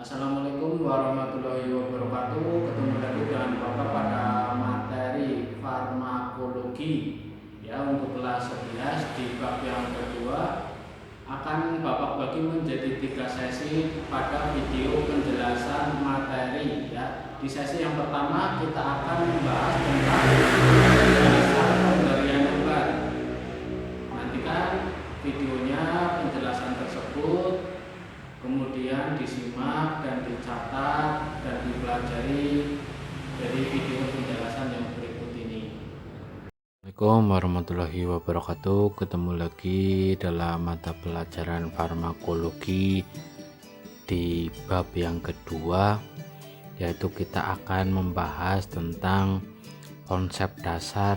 Assalamualaikum warahmatullahi wabarakatuh. Ketemu lagi dengan Bapak pada materi farmakologi. Ya, untuk kelas 11 di bab yang kedua akan Bapak bagi menjadi 3 sesi pada video penjelasan materi. Ya, di sesi yang pertama kita akan membahas tentang penjelasan pemberian obat. Nantikan videonya penjelasan tersebut, kemudian disimak dan dicatat dan dipelajari dari video penjelasan yang berikut ini. Assalamualaikum warahmatullahi wabarakatuh. Ketemu lagi dalam mata pelajaran farmakologi di bab yang kedua, yaitu kita akan membahas tentang konsep dasar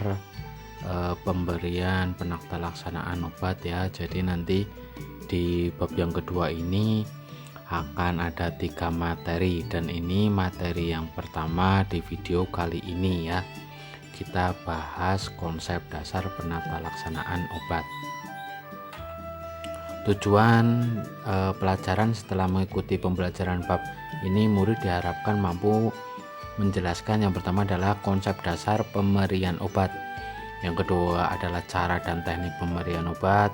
pemberian penata laksanaan obat ya. Jadi nanti di bab yang kedua ini akan ada 3 materi, dan ini materi yang pertama di video kali ini ya. Kita bahas konsep dasar penata laksanaan obat. Tujuan pelajaran setelah mengikuti pembelajaran bab ini, murid diharapkan mampu menjelaskan yang pertama adalah konsep dasar pemberian obat, yang kedua adalah cara dan teknik pemberian obat,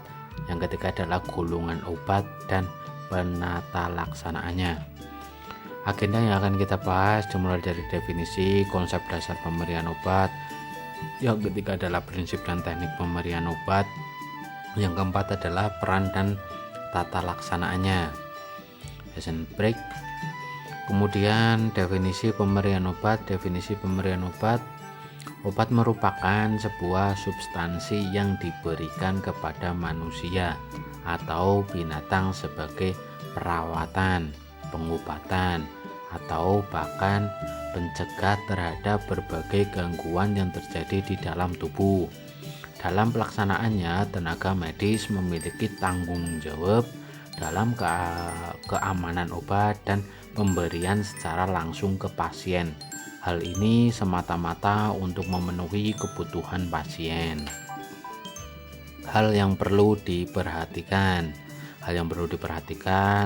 yang ketiga adalah golongan obat dan penata laksanaannya. Agenda yang akan kita bahas dimulai dari definisi konsep dasar pemberian obat, yang ketiga adalah prinsip dan teknik pemberian obat, yang keempat adalah peran dan tata laksanaannya, lesson break. Kemudian definisi pemberian obat. Definisi pemberian obat: obat merupakan sebuah substansi yang diberikan kepada manusia atau binatang sebagai perawatan, pengobatan, atau bahkan pencegah terhadap berbagai gangguan yang terjadi di dalam tubuh. Dalam pelaksanaannya, tenaga medis memiliki tanggung jawab dalam keamanan obat dan pemberian secara langsung ke pasien. Hal ini semata-mata untuk memenuhi kebutuhan pasien. Hal yang perlu diperhatikan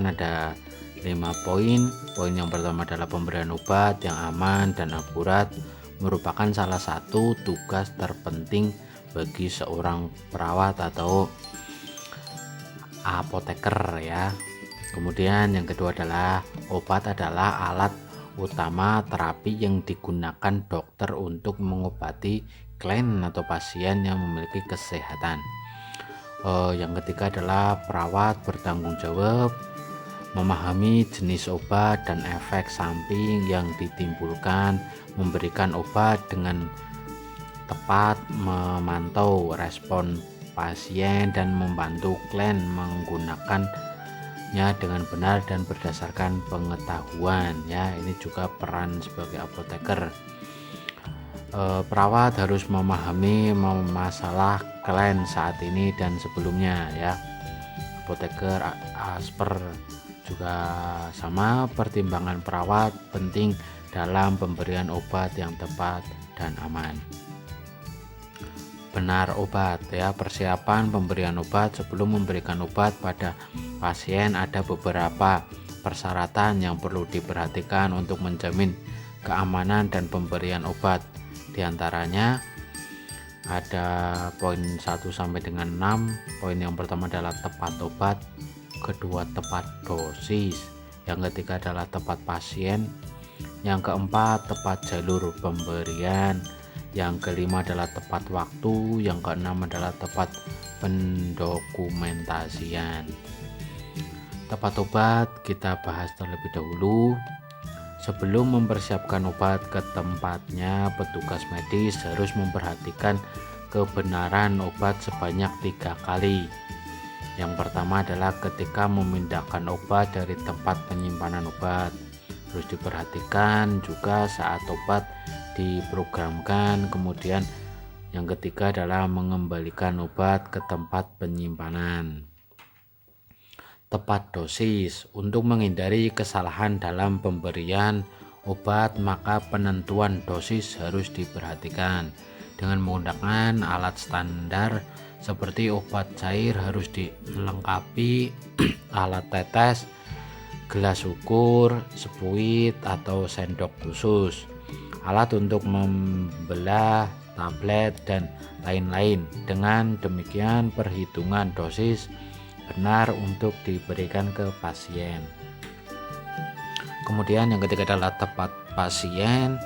ada 5 poin. Poin yang pertama adalah pemberian obat yang aman dan akurat merupakan salah satu tugas terpenting bagi seorang perawat atau apoteker ya. Kemudian yang kedua adalah obat adalah alat utama terapi yang digunakan dokter untuk mengobati klien atau pasien yang memiliki kesehatan. Yang ketiga adalah perawat bertanggung jawab memahami jenis obat dan efek samping yang ditimbulkan, memberikan obat dengan tepat, memantau respon pasien dan membantu klien menggunakannya dengan benar dan berdasarkan pengetahuan ya. Ini juga peran sebagai apoteker. Perawat harus memahami masalah klien saat ini dan sebelumnya ya. Apoteker asper juga sama. Pertimbangan perawat penting dalam pemberian obat yang tepat dan aman. Benar obat ya. Persiapan pemberian obat. Sebelum memberikan obat pada pasien, ada beberapa persyaratan yang perlu diperhatikan untuk menjamin keamanan dan pemberian obat. Di antaranya ada poin 1 sampai dengan 6. Poin yang pertama adalah tepat obat, kedua tepat dosis, yang ketiga adalah tepat pasien, yang keempat tepat jalur pemberian, yang kelima adalah tepat waktu, yang keenam adalah tepat pendokumentasian. Tepat obat kita bahas terlebih dahulu. Sebelum mempersiapkan obat ke tempatnya, petugas medis harus memperhatikan kebenaran obat sebanyak 3 kali. Yang pertama adalah ketika memindahkan obat dari tempat penyimpanan obat. Terus diperhatikan juga saat obat diprogramkan. Kemudian yang ketiga adalah mengembalikan obat ke tempat penyimpanan. Tepat dosis. Untuk menghindari kesalahan dalam pemberian obat, maka penentuan dosis harus diperhatikan dengan menggunakan alat standar seperti obat cair harus dilengkapi alat tetes gelas ukur, sepuit atau sendok khusus, alat untuk membelah, tablet, dan lain-lain. Dengan demikian perhitungan dosis benar untuk diberikan ke pasien. Kemudian yang ketiga adalah tepat pasien.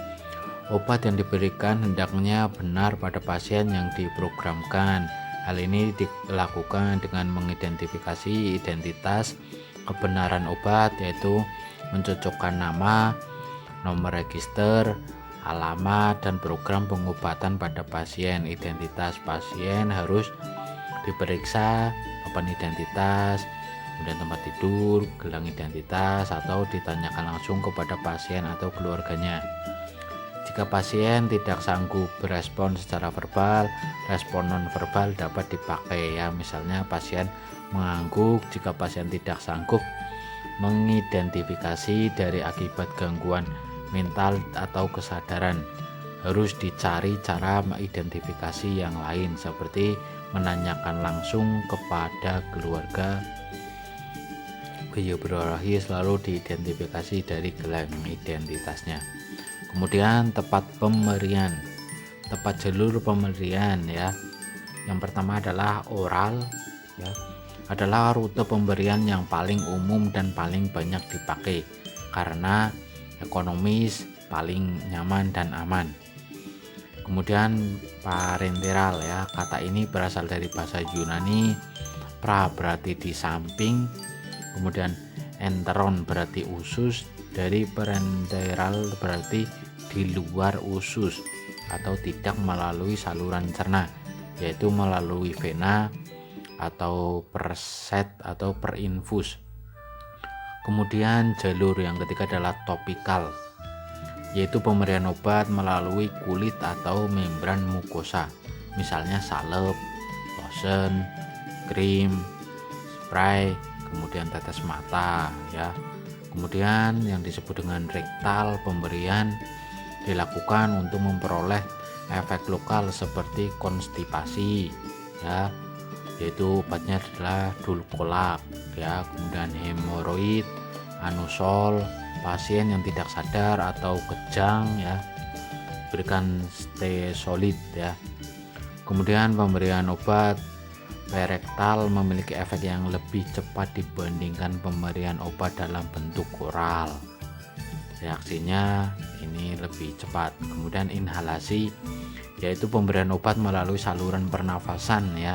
Obat yang diberikan hendaknya benar pada pasien yang diprogramkan. Hal ini dilakukan dengan mengidentifikasi identitas kebenaran obat, yaitu mencocokkan nama, nomor register, alamat, dan program pengobatan pada pasien. Identitas pasien harus diperiksa, papan identitas, kemudian tempat tidur, gelang identitas, atau ditanyakan langsung kepada pasien atau keluarganya. Jika pasien tidak sanggup berespon secara verbal, respon nonverbal dapat dipakai ya. Misalnya pasien mengangguk. Jika pasien tidak sanggup mengidentifikasi dari akibat gangguan mental atau kesadaran, harus dicari cara mengidentifikasi yang lain, seperti menanyakan langsung kepada keluarga. Bibliografi selalu diidentifikasi dari gelang identitasnya. Kemudian tepat pemberian, tepat jalur pemberian ya. Yang pertama adalah oral ya, adalah rute pemberian yang paling umum dan paling banyak dipakai karena ekonomis, paling nyaman dan aman. Kemudian parenteral ya, kata ini berasal dari bahasa Yunani. Pra berarti di samping, kemudian enteron berarti usus, dari parenteral berarti di luar usus atau tidak melalui saluran cerna, yaitu melalui vena atau perset atau perinfus. Kemudian jalur yang ketiga adalah topikal, yaitu pemberian obat melalui kulit atau membran mukosa, misalnya salep, lotion, krim, spray, kemudian tetes mata ya. Kemudian yang disebut dengan rektal, pemberian dilakukan untuk memperoleh efek lokal seperti konstipasi ya, yaitu obatnya adalah dulcolak ya. Kemudian hemoroid, anusol, pasien yang tidak sadar atau kejang ya, berikan stesolid ya. Kemudian pemberian obat perektal memiliki efek yang lebih cepat dibandingkan pemberian obat dalam bentuk oral. Reaksinya ini lebih cepat. Kemudian inhalasi, yaitu pemberian obat melalui saluran pernafasan ya,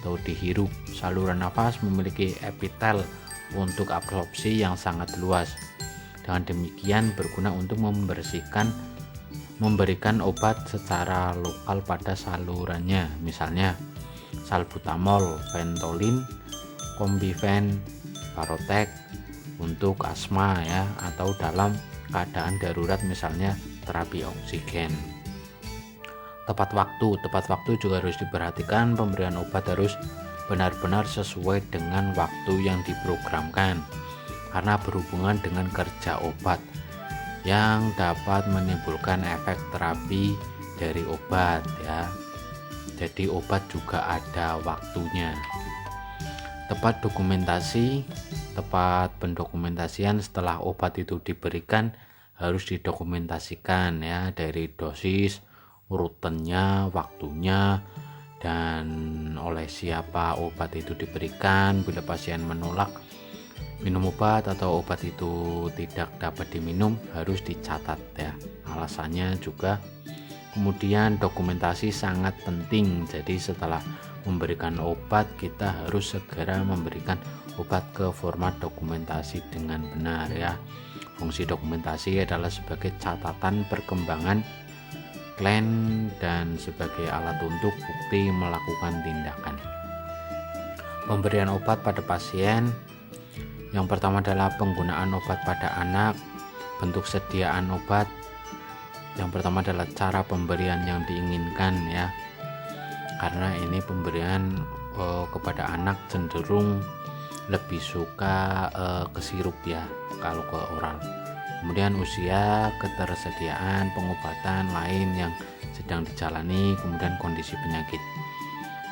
atau dihirup. Saluran nafas memiliki epitel untuk absorpsi yang sangat luas. Dengan demikian berguna untuk memberikan obat secara lokal pada salurannya, misalnya salbutamol, Ventolin, Combifen, Parotek untuk asma ya, atau dalam keadaan darurat misalnya terapi oksigen. Tepat waktu juga harus diperhatikan. Pemberian obat harus benar-benar sesuai dengan waktu yang diprogramkan karena berhubungan dengan kerja obat yang dapat menimbulkan efek terapi dari obat ya. Jadi obat juga ada waktunya. Tepat dokumentasi, tepat pendokumentasian setelah obat itu diberikan harus didokumentasikan ya, dari dosis, urutannya, waktunya, dan oleh siapa obat itu diberikan. Bila pasien menolak minum obat atau obat itu tidak dapat diminum, harus dicatat ya alasannya juga. Kemudian dokumentasi sangat penting. Jadi setelah memberikan obat, kita harus segera memberikan obat ke format dokumentasi dengan benar ya. Fungsi dokumentasi adalah sebagai catatan perkembangan klaim dan sebagai alat untuk bukti melakukan tindakan. Pemberian obat pada pasien. Yang pertama adalah penggunaan obat pada anak. Bentuk sediaan obat. Yang pertama adalah cara pemberian yang diinginkan ya, karena ini pemberian kepada anak cenderung lebih suka ke sirup ya kalau ke oral. Kemudian usia, ketersediaan pengobatan lain yang sedang dijalani, kemudian kondisi penyakit.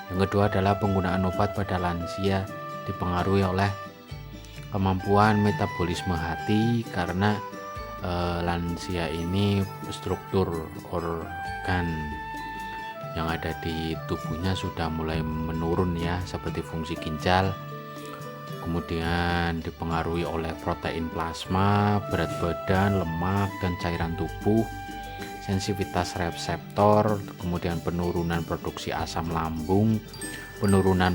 Yang kedua adalah penggunaan obat pada lansia dipengaruhi oleh kemampuan metabolisme hati, karena lansia ini struktur organ yang ada di tubuhnya sudah mulai menurun ya, seperti fungsi ginjal, kemudian dipengaruhi oleh protein plasma, berat badan, lemak, dan cairan tubuh, sensitivitas reseptor, kemudian penurunan produksi asam lambung, penurunan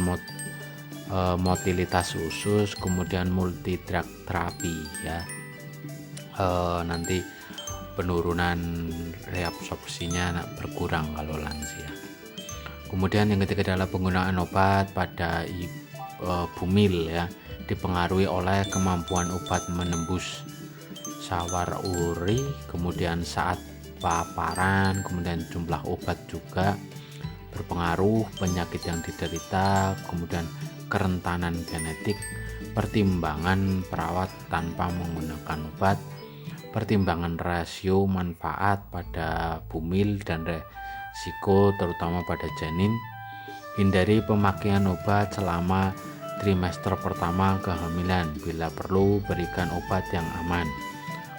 motilitas usus, kemudian multi drug terapi ya. Nanti penurunan reabsorpsinya berkurang kalau lansia. Kemudian yang ketiga adalah penggunaan obat pada bumil ya, dipengaruhi oleh kemampuan obat menembus sawar uri, kemudian saat paparan, kemudian jumlah obat juga berpengaruh, penyakit yang diderita, kemudian kerentanan genetik, pertimbangan perawat tanpa menggunakan obat, pertimbangan rasio manfaat pada bumil dan resiko terutama pada janin, hindari pemakaian obat selama trimester pertama kehamilan, bila perlu berikan obat yang aman.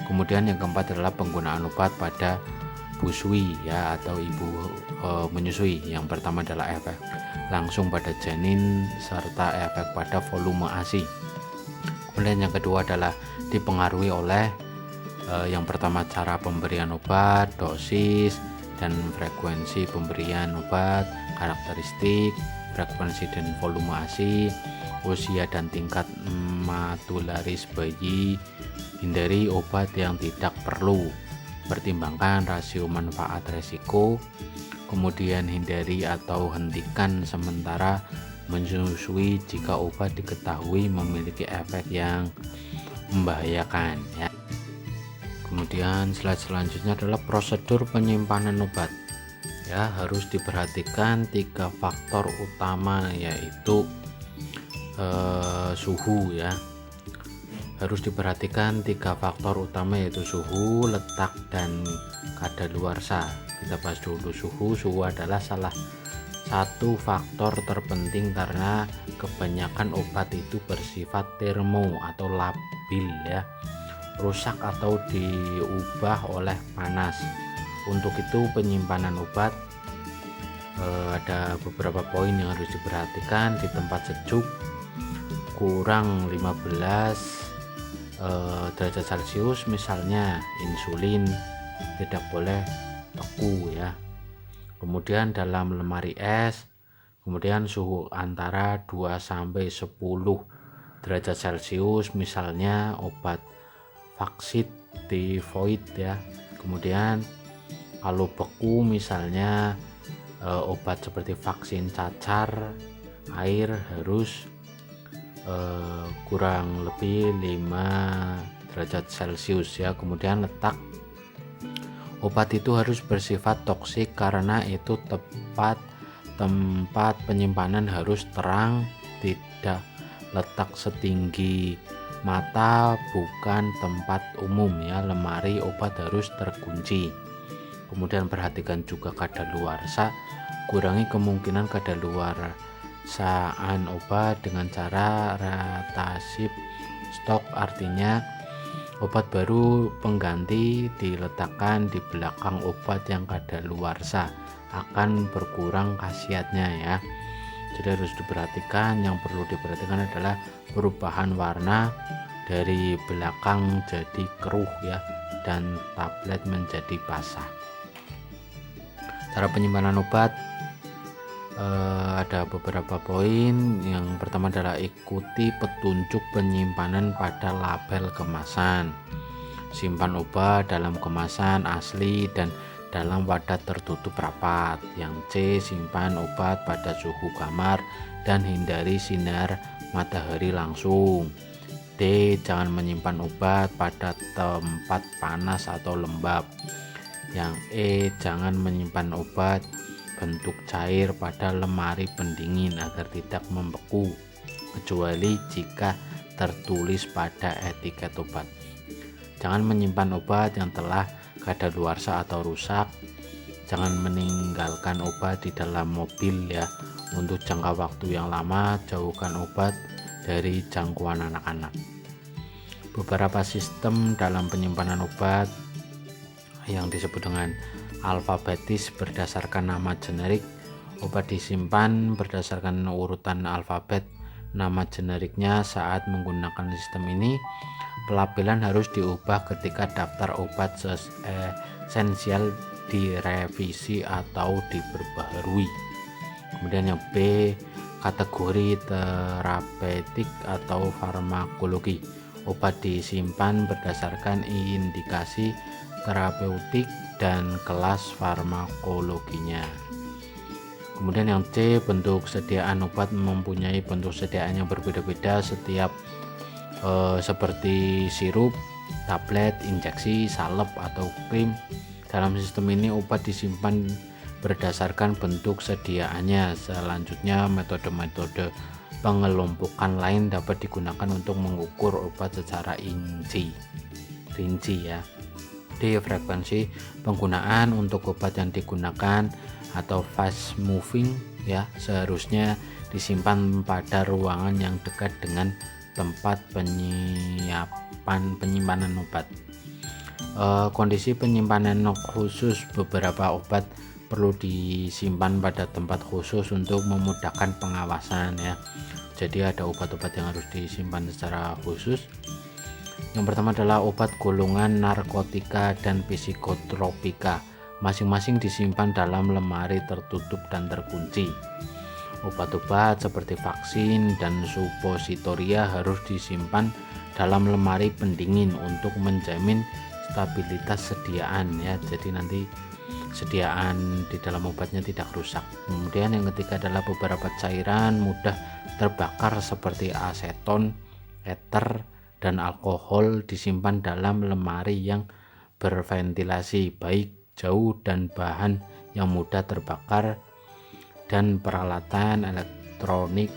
Kemudian yang keempat adalah penggunaan obat pada busui ya, atau ibu menyusui. Yang pertama adalah efek langsung pada janin serta efek pada volume ASI. Kemudian yang kedua adalah dipengaruhi oleh yang pertama cara pemberian obat, dosis, dan frekuensi pemberian obat, karakteristik, frekuensi dan volume ASI, usia dan tingkat matularis bayi. Hindari obat yang tidak perlu, pertimbangkan rasio manfaat resiko, kemudian hindari atau hentikan sementara menyusui jika obat diketahui memiliki efek yang membahayakan ya. Kemudian slide selanjutnya adalah prosedur penyimpanan obat ya. Harus diperhatikan 3 faktor utama, yaitu suhu ya. Harus diperhatikan 3 faktor utama, yaitu suhu, letak, dan kadaluarsa. Kita bahas dulu suhu. Suhu adalah salah satu faktor terpenting karena kebanyakan obat itu bersifat termo atau labil ya, rusak atau diubah oleh panas. Untuk itu penyimpanan obat ada beberapa poin yang harus diperhatikan. Di tempat sejuk kurang 15 derajat Celcius, misalnya insulin tidak boleh beku ya. Kemudian dalam lemari es, kemudian suhu antara 2 sampai 10 derajat Celcius, misalnya obat vaksin tifoid ya. Kemudian kalau beku misalnya obat seperti vaksin cacar, air harus kurang lebih 5 derajat Celcius ya. Kemudian letak obat itu harus bersifat toksik karena itu tempat penyimpanan harus terang, tidak letak setinggi mata, bukan tempat umum ya. Lemari obat harus terkunci. Kemudian perhatikan juga kadaluarsa, kurangi kemungkinan kadaluarsaan obat dengan cara rotasi stok, artinya obat baru pengganti diletakkan di belakang obat yang kadaluarsa, akan berkurang khasiatnya ya. Jadi harus diperhatikan. Yang perlu diperhatikan adalah perubahan warna dari belakang jadi keruh ya, dan tablet menjadi basah. Cara penyimpanan obat ada beberapa poin. Yang pertama adalah ikuti petunjuk penyimpanan pada label kemasan. Simpan obat dalam kemasan asli dan dalam wadah tertutup rapat. Yang C, simpan obat pada suhu kamar dan hindari sinar matahari langsung. D, jangan menyimpan obat pada tempat panas atau lembab. Yang E, jangan menyimpan obat bentuk cair pada lemari pendingin agar tidak membeku, kecuali jika tertulis pada etiket obat. Jangan menyimpan obat yang telah kadaluarsa atau rusak. Jangan meninggalkan obat di dalam mobil ya. Untuk jangka waktu yang lama, jauhkan obat dari jangkauan anak-anak. beberapa sistem dalam penyimpanan obat yang disebut dengan alfabetis berdasarkan nama generik. Obat disimpan berdasarkan urutan alfabet nama generiknya. Saat menggunakan sistem ini, pelabelan harus diubah ketika daftar obat esensial direvisi atau diperbaharui. Kemudian yang B, kategori terapeutik atau farmakologi. Obat disimpan berdasarkan indikasi terapeutik dan kelas farmakologinya. Kemudian yang C, bentuk sediaan obat mempunyai bentuk sediaan yang berbeda-beda setiap seperti sirup, tablet, injeksi, salep, atau krim. Dalam sistem ini obat disimpan berdasarkan bentuk sediaannya. Selanjutnya, metode-metode pengelompokan lain dapat digunakan untuk mengukur obat secara rinci ya. D, frekuensi penggunaan. Untuk obat yang digunakan atau fast moving ya, seharusnya disimpan pada ruangan yang dekat dengan tempat penyimpanan obat. Kondisi penyimpanan khusus. Beberapa obat perlu disimpan pada tempat khusus untuk memudahkan pengawasan ya. Jadi ada obat-obat yang harus disimpan secara khusus. Yang pertama adalah obat golongan narkotika dan psikotropika. Masing-masing disimpan dalam lemari tertutup dan terkunci. Obat-obat seperti vaksin dan supositoria harus disimpan dalam lemari pendingin untuk menjamin stabilitas sediaan ya. Jadi nanti sediaan di dalam obatnya tidak rusak. Kemudian yang ketiga adalah beberapa cairan mudah terbakar seperti aseton, ether, dan alkohol disimpan dalam lemari yang berventilasi baik jauh dan bahan yang mudah terbakar dan peralatan elektronik.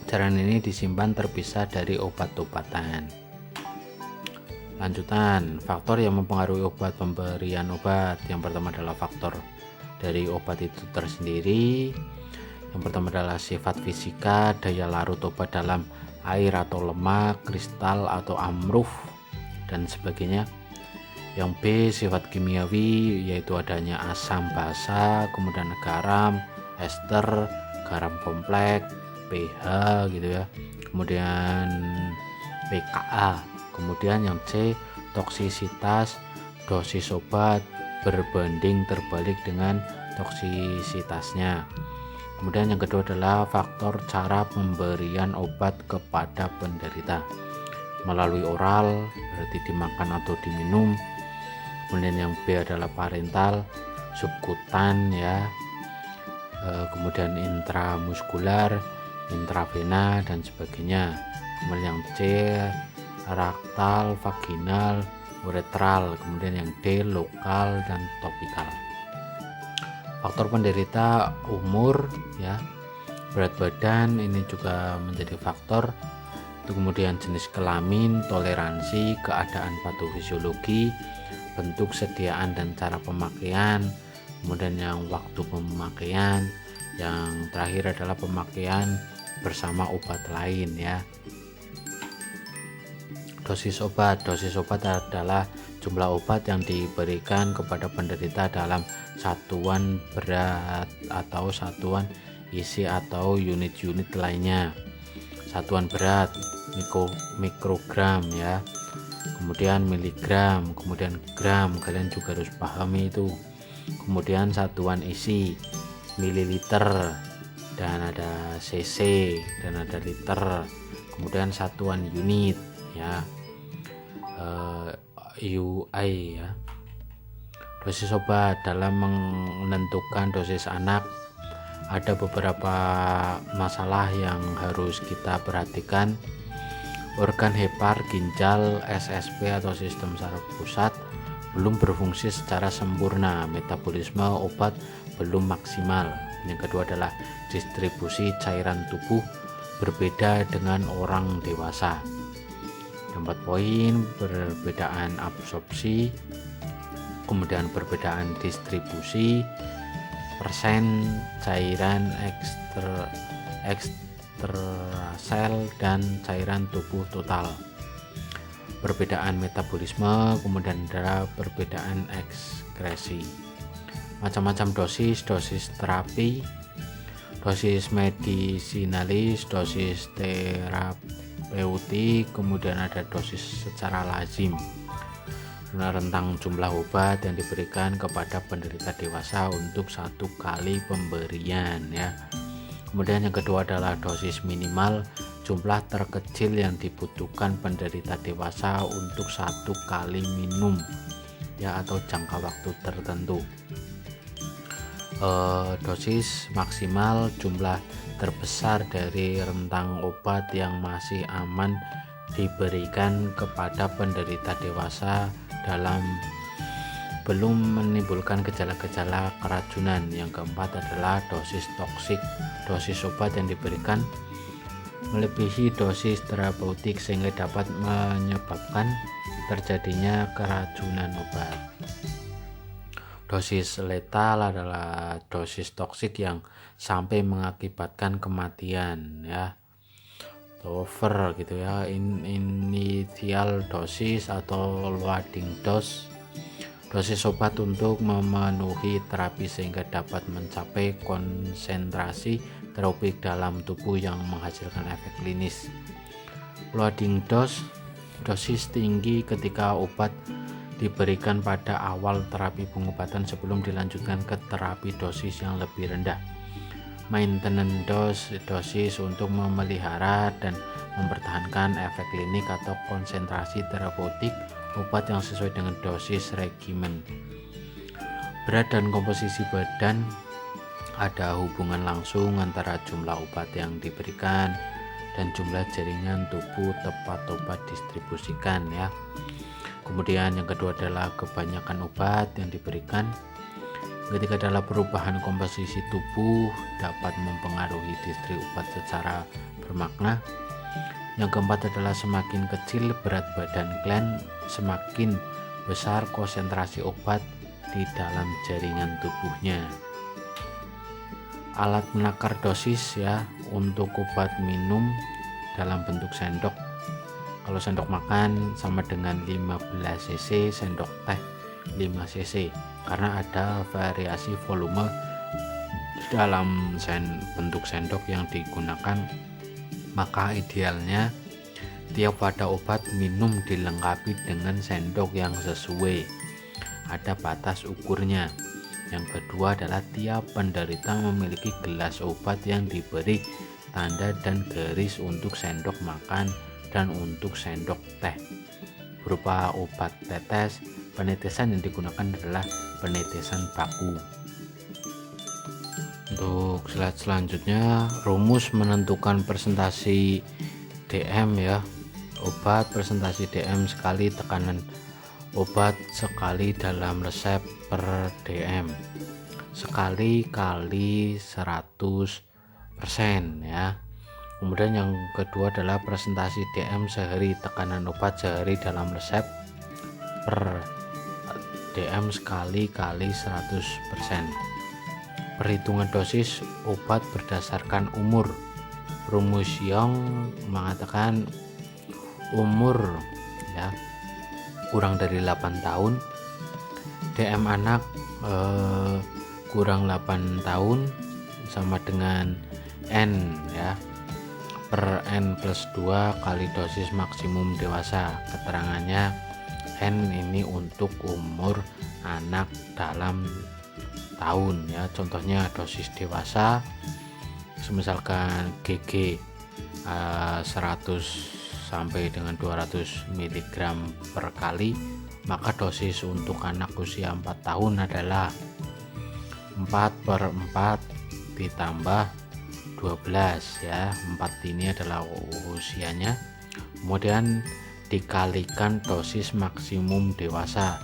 Cairan ini disimpan terpisah dari obat-obatan. Lanjutan, faktor yang mempengaruhi obat pemberian obat. Yang pertama adalah faktor dari obat itu tersendiri. Yang pertama adalah sifat fisika, daya larut obat dalam air atau lemak, kristal atau amruf dan sebagainya. Yang B, sifat kimiawi, yaitu adanya asam basa, kemudian garam, ester, garam kompleks, pH gitu ya, kemudian pKa. Kemudian yang C, toksisitas, dosis obat berbanding terbalik dengan toksisitasnya. Kemudian yang kedua adalah faktor cara pemberian obat kepada penderita, melalui oral berarti dimakan atau diminum. Kemudian yang B adalah parental, subkutan ya, kemudian intramuskular, intravena dan sebagainya. Kemudian yang C, raktal, vaginal, uretral. Kemudian yang D, lokal dan topikal. Faktor penderita, umur ya, berat badan ini juga menjadi faktor. Itu kemudian jenis kelamin, toleransi, keadaan patofisiologi, bentuk sediaan dan cara pemakaian, kemudian yang waktu pemakaian, yang terakhir adalah pemakaian bersama obat lain ya. Dosis obat adalah jumlah obat yang diberikan kepada penderita dalam satuan berat atau satuan isi atau unit-unit lainnya. Satuan berat mikrogram ya, kemudian miligram, kemudian gram, kalian juga harus pahami itu. Kemudian satuan isi mililiter, dan ada cc, dan ada liter. Kemudian satuan unit ya, UI ya. Dosis obat. Dalam menentukan dosis anak ada beberapa masalah yang harus kita perhatikan. Organ hepar, ginjal, SSP atau sistem saraf pusat belum berfungsi secara sempurna, metabolisme obat belum maksimal. Yang kedua adalah distribusi cairan tubuh berbeda dengan orang dewasa. 4 poin, perbedaan absorpsi, kemudian perbedaan distribusi, persen cairan ekstrasel dan cairan tubuh total. perbedaan metabolisme, kemudian ada perbedaan ekskresi. Macam-macam dosis terapi, dosis medisinalis, dosis terapeutik, kemudian ada dosis secara lazim. Rentang jumlah obat yang diberikan kepada penderita dewasa untuk 1 kali pemberian ya. Kemudian yang kedua adalah dosis minimal, jumlah terkecil yang dibutuhkan penderita dewasa untuk 1 kali minum ya, atau jangka waktu tertentu. Dosis maksimal, jumlah terbesar dari rentang obat yang masih aman diberikan kepada penderita dewasa dalam belum menimbulkan gejala-gejala keracunan. Yang keempat adalah dosis toksik, dosis obat yang diberikan melebihi dosis terapeutik sehingga dapat menyebabkan terjadinya keracunan obat. Dosis letal adalah dosis toksik yang sampai mengakibatkan kematian ya, over gitu ya. Initial dosis atau loading dose, dosis obat untuk memenuhi terapi sehingga dapat mencapai konsentrasi terapeutik dalam tubuh yang menghasilkan efek klinis. Loading dose, dosis tinggi ketika obat diberikan pada awal terapi pengobatan sebelum dilanjutkan ke terapi dosis yang lebih rendah. Maintenance dose, dosis untuk memelihara dan mempertahankan efek klinik atau konsentrasi terapeutik obat yang sesuai dengan dosis regimen. Berat dan komposisi badan, ada hubungan langsung antara jumlah obat yang diberikan dan jumlah jaringan tubuh tempat obat distribusikan ya. Kemudian yang kedua adalah kebanyakan obat yang diberikan. Ketiga adalah perubahan komposisi tubuh dapat mempengaruhi distri obat secara bermakna. Yang keempat adalah semakin kecil berat badan klien, semakin besar konsentrasi obat di dalam jaringan tubuhnya. Alat menakar dosis ya, untuk obat minum dalam bentuk sendok. Kalau sendok makan sama dengan 15 cc, sendok teh 5 cc, karena ada variasi volume dalam bentuk sendok yang digunakan. Maka idealnya tiap wadah obat minum dilengkapi dengan sendok yang sesuai, ada batas ukurnya. Yang kedua adalah tiap penderita memiliki gelas obat yang diberi tanda dan garis untuk sendok makan dan untuk sendok teh berupa obat tetes. Penetesan yang digunakan adalah penetesan baku. Untuk slide selanjutnya, rumus menentukan presentasi DM ya. Obat presentasi DM sekali, tekanan obat sekali dalam resep per DM, sekali kali 100% ya. Kemudian yang kedua adalah presentasi DM sehari, tekanan obat sehari dalam resep per DM sekali kali 100%. Perhitungan dosis obat berdasarkan umur. Rumus Young mengatakan umur ya kurang dari 8 tahun, DM anak kurang 8 tahun sama dengan N ya, per N plus 2 kali dosis maksimum dewasa. Keterangannya N ini untuk umur anak dalam tahun ya. Contohnya dosis dewasa misalkan GG 100 sampai dengan 200 mg per kali, maka dosis untuk anak usia 4 tahun adalah 4/4 ditambah 12 ya. 4 ini adalah usianya, kemudian dikalikan dosis maksimum dewasa.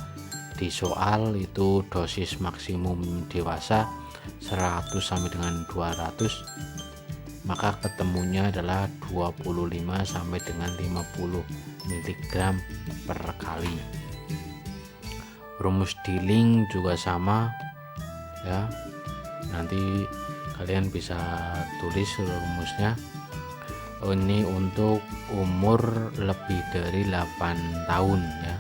Di soal itu dosis maksimum dewasa 100 sampai dengan 200, maka ketemunya adalah 25 sampai dengan 50 mg per kali. Rumus Dilling juga sama ya, nanti kalian bisa tulis rumusnya. Ini untuk umur lebih dari 8 tahun ya.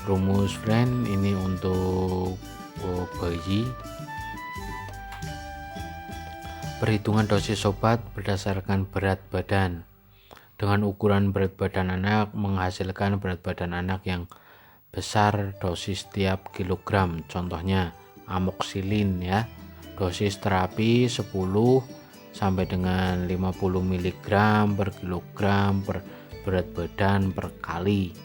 Rumus friend ini untuk bayi. Perhitungan dosis obat berdasarkan berat badan. Dengan ukuran berat badan anak menghasilkan berat badan anak yang besar dosis tiap kilogram. Contohnya amoxicillin ya. Dosis terapi 10 sampai dengan 50 mg per kilogram per berat badan per kali.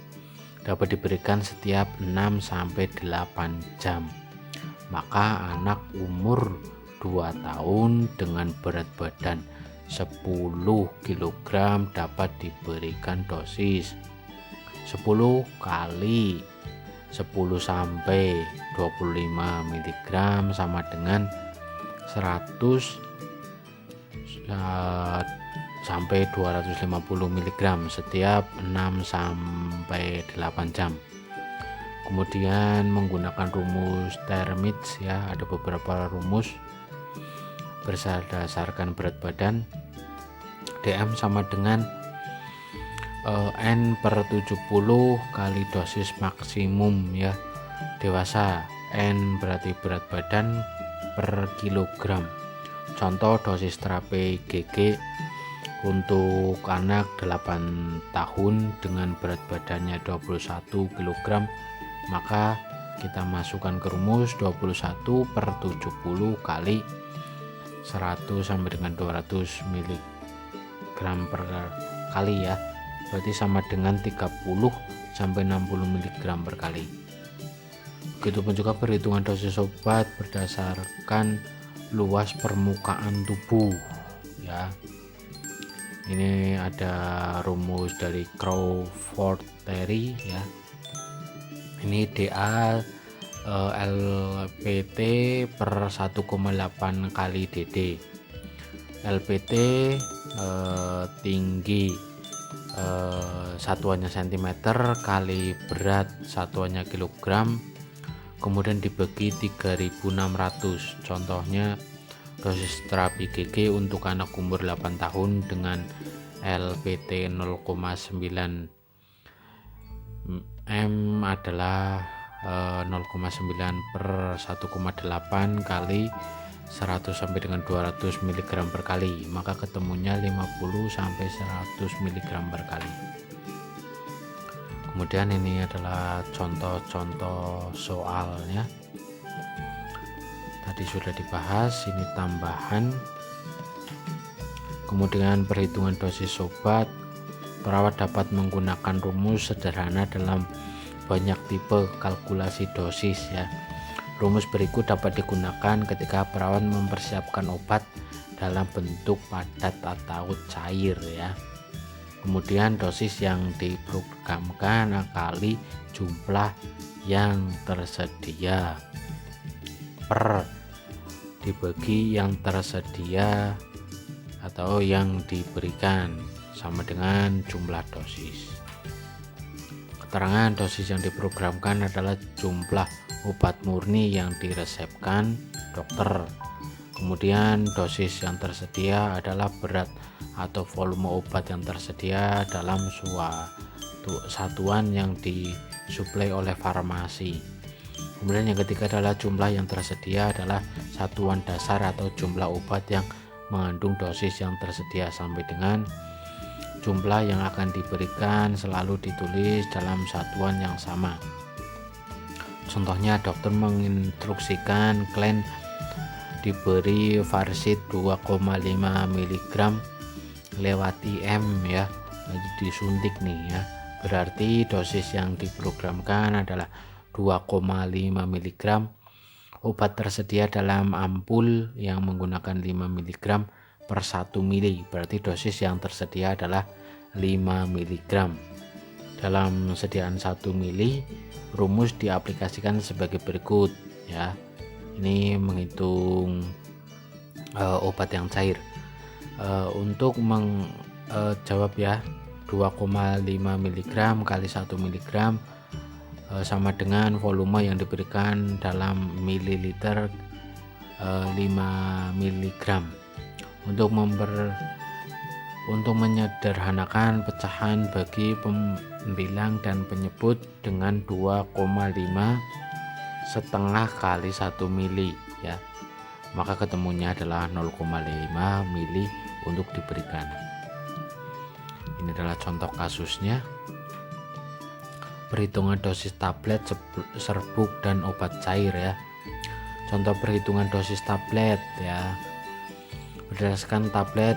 Dapat diberikan setiap 6 sampai 8 jam. Maka anak umur 2 tahun dengan berat badan 10 kg dapat diberikan dosis 10 kali 10 sampai 25 mg sama dengan 100 sampai 250 mg setiap 6 sampai 8 jam. Kemudian menggunakan rumus Termits ya, ada beberapa rumus berdasarkan berat badan. DM sama dengan N per 70 kali dosis maksimum ya. Dewasa N berarti berat badan per kilogram. Contoh dosis terapi GG untuk anak 8 tahun dengan berat badannya 21 kg, maka kita masukkan ke rumus 21 per 70 kali 100 sampai dengan 200 mg per kali ya, berarti sama dengan 30 sampai 60 mg per kali. Begitupun juga perhitungan dosis obat berdasarkan luas permukaan tubuh ya. Ini ada rumus dari Crawford-Terry ya. Ini DA LPT per 1,8 kali DD. LPT tinggi satuannya cm kali berat satuannya kilogram, kemudian dibagi 3600. Contohnya dosis terapi GG untuk anak umur 8 tahun dengan LPT 0,9 M adalah 0,9 per 1,8 kali 100 sampai dengan 200 mg per kali, maka ketemunya 50 sampai 100 mg per kali. Kemudian ini adalah contoh-contoh soalnya. Tadi sudah dibahas, ini tambahan. Kemudian perhitungan dosis obat. Perawat dapat menggunakan rumus sederhana dalam banyak tipe kalkulasi dosis ya. Rumus berikut dapat digunakan ketika perawat mempersiapkan obat dalam bentuk padat atau cair ya. Kemudian dosis yang diprogramkan kali jumlah yang tersedia per dibagi yang tersedia atau yang diberikan sama dengan jumlah dosis. Keterangan dosis yang diprogramkan adalah jumlah obat murni yang diresepkan dokter. Kemudian dosis yang tersedia adalah berat atau volume obat yang tersedia dalam suatu satuan yang disuplai oleh farmasi. Kemudian yang ketiga adalah jumlah yang tersedia adalah satuan dasar atau jumlah obat yang mengandung dosis yang tersedia sampai dengan jumlah yang akan diberikan selalu ditulis dalam satuan yang sama. Contohnya dokter menginstruksikan klien diberi varsit 2,5 mg lewat IM ya, jadi disuntik nih ya. Berarti dosis yang diprogramkan adalah 2,5 mg. Obat tersedia dalam ampul yang menggunakan 5 mg per 1 mili, berarti dosis yang tersedia adalah 5 mg. Dalam sediaan 1 mili, rumus diaplikasikan sebagai berikut ya. Ini menghitung obat yang cair. Untuk menjawab ya, 2,5 mg kali 1 mg sama dengan volume yang diberikan dalam mililiter 5 mg. Untuk untuk menyederhanakan pecahan bagi pembilang dan penyebut dengan 2,5 setengah kali 1 mili ya, maka ketemunya adalah 0,5 mili untuk diberikan. Ini adalah contoh kasusnya. Perhitungan dosis tablet, serbuk, dan obat cair ya. Contoh perhitungan dosis tablet ya. Berdasarkan tablet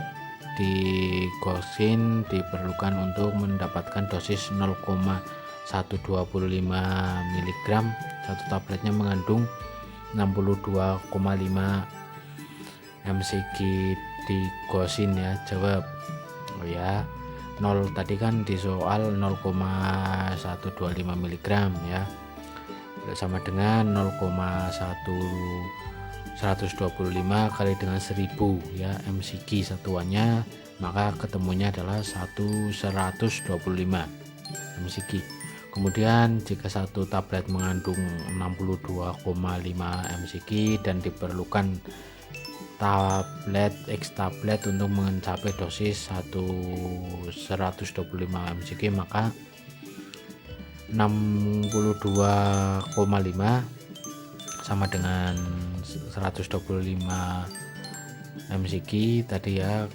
digosin diperlukan untuk mendapatkan dosis 0,125 mg. Satu tabletnya mengandung 62,5 mcg digosin ya. Jawab. Oh ya, 0 tadi kan di soal 0,125 mg ya, sama dengan 125 kali dengan 1000 ya, mcg satuannya, maka ketemunya adalah 125 mcg. Kemudian jika satu tablet mengandung 62,5 mcg dan diperlukan tablet X tablet untuk mencapai dosis 125 mcg, maka 62,5 sama dengan 125 mcg tadi ya,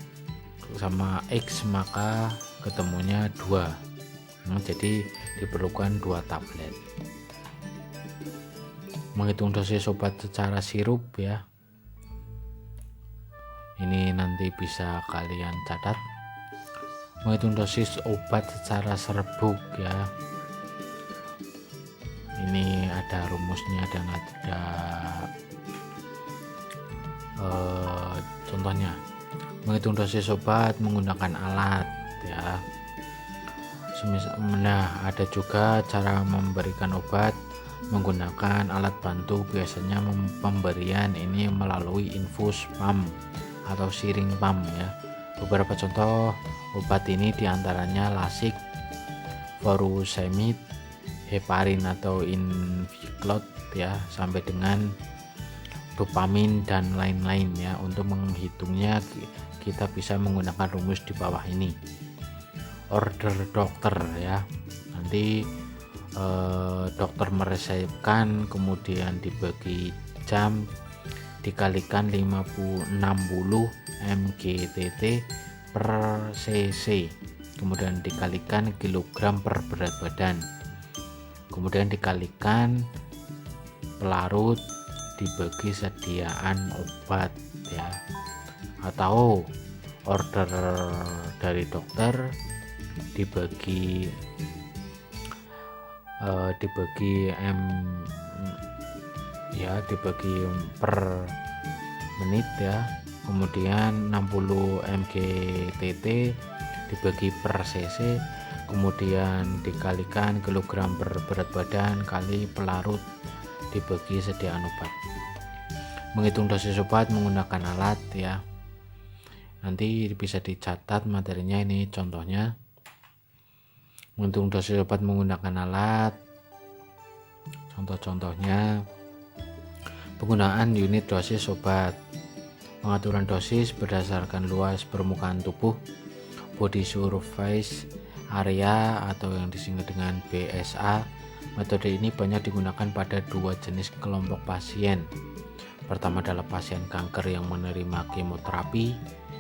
sama X, maka ketemunya 2. Jadi diperlukan 2 tablet. Menghitung dosis obat secara sirup ya, ini nanti bisa kalian catat. Menghitung dosis obat secara serbuk ya, ini ada rumusnya dan ada contohnya. Menghitung dosis obat menggunakan alat ya. Nah, ada juga cara memberikan obat menggunakan alat bantu. Biasanya pemberian ini melalui infus pump atau siring pump ya. Beberapa contoh obat ini diantaranya lasik, furosemid, heparin atau Inviclot ya, sampai dengan dopamin dan lain-lain ya. Untuk menghitungnya kita bisa menggunakan rumus di bawah ini. Order dokter ya, nanti dokter meresepkan, kemudian dibagi jam, dikalikan 60 mgtt per cc, kemudian dikalikan kilogram per berat badan, kemudian dikalikan pelarut dibagi sediaan obat ya, atau order dari dokter dibagi dibagi per menit ya, kemudian 60 mgtt dibagi per cc, kemudian dikalikan kilogram per berat badan kali pelarut dibagi sediaan obat. Menghitung dosis obat menggunakan alat ya, nanti bisa dicatat materinya, ini contohnya. Menghitung dosis obat menggunakan alat, contoh-contohnya: penggunaan unit dosis obat, pengaturan dosis berdasarkan luas permukaan tubuh, body surface area atau yang disingkat dengan BSA. Metode ini banyak digunakan pada 2 jenis kelompok pasien. Pertama adalah pasien kanker yang menerima kemoterapi,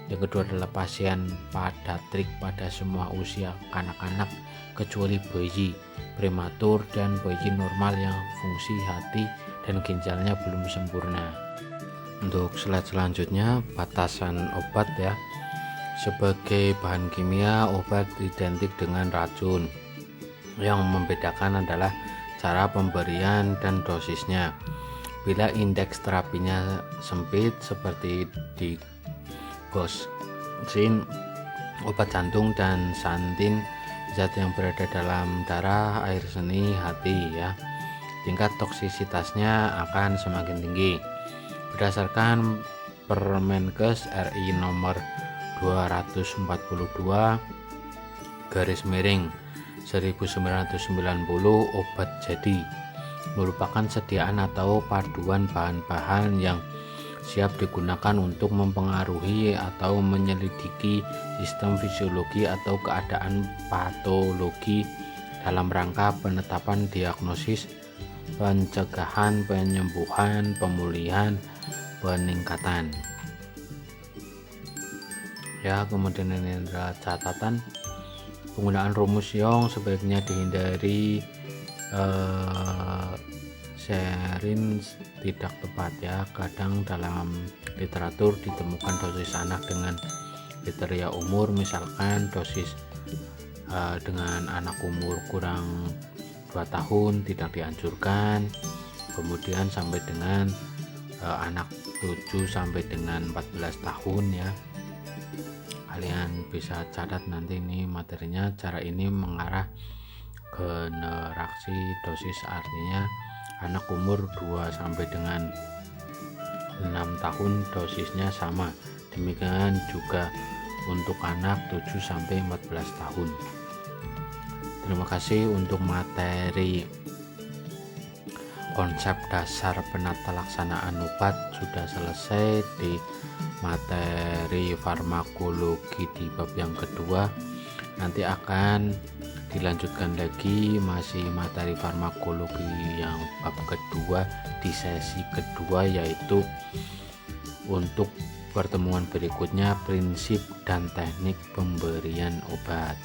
yang kedua adalah pasien pediatrik pada semua usia, kanak-kanak kecuali bayi prematur dan bayi normal yang fungsi hati dan ginjalnya belum sempurna. Untuk slide selanjutnya, batasan obat ya. Sebagai bahan kimia, obat identik dengan racun. Yang membedakan adalah cara pemberian dan dosisnya. Bila indeks terapinya sempit seperti di gosin, obat jantung, dan santin, zat yang berada dalam darah, air seni, hati ya, tingkat toksisitasnya akan semakin tinggi. Berdasarkan Permenkes RI nomor 242 /1990, obat jadi merupakan sediaan atau paduan bahan-bahan yang siap digunakan untuk mempengaruhi atau menyelidiki sistem fisiologi atau keadaan patologi dalam rangka penetapan diagnosis, pencegahan, penyembuhan, pemulihan, peningkatan. Ya, kemudian ini adalah catatan penggunaan rumus Young sebaiknya dihindari. Sharing tidak tepat ya. Kadang dalam literatur ditemukan dosis anak dengan kriteria umur, misalkan dosis dengan anak umur kurang 2 tahun tidak dianjurkan, kemudian sampai dengan anak 7 sampai dengan 14 tahun ya. Kalian bisa catat nanti ini materinya. Cara ini mengarah generasi dosis, artinya anak umur 2 sampai dengan 6 tahun dosisnya sama. Demikian juga untuk anak 7 sampai 14 tahun. Terima kasih untuk materi konsep dasar penata laksanaan obat sudah selesai di materi farmakologi di bab yang kedua. Nanti akan dilanjutkan lagi masih materi farmakologi yang bab kedua di sesi kedua, yaitu untuk pertemuan berikutnya prinsip dan teknik pemberian obat.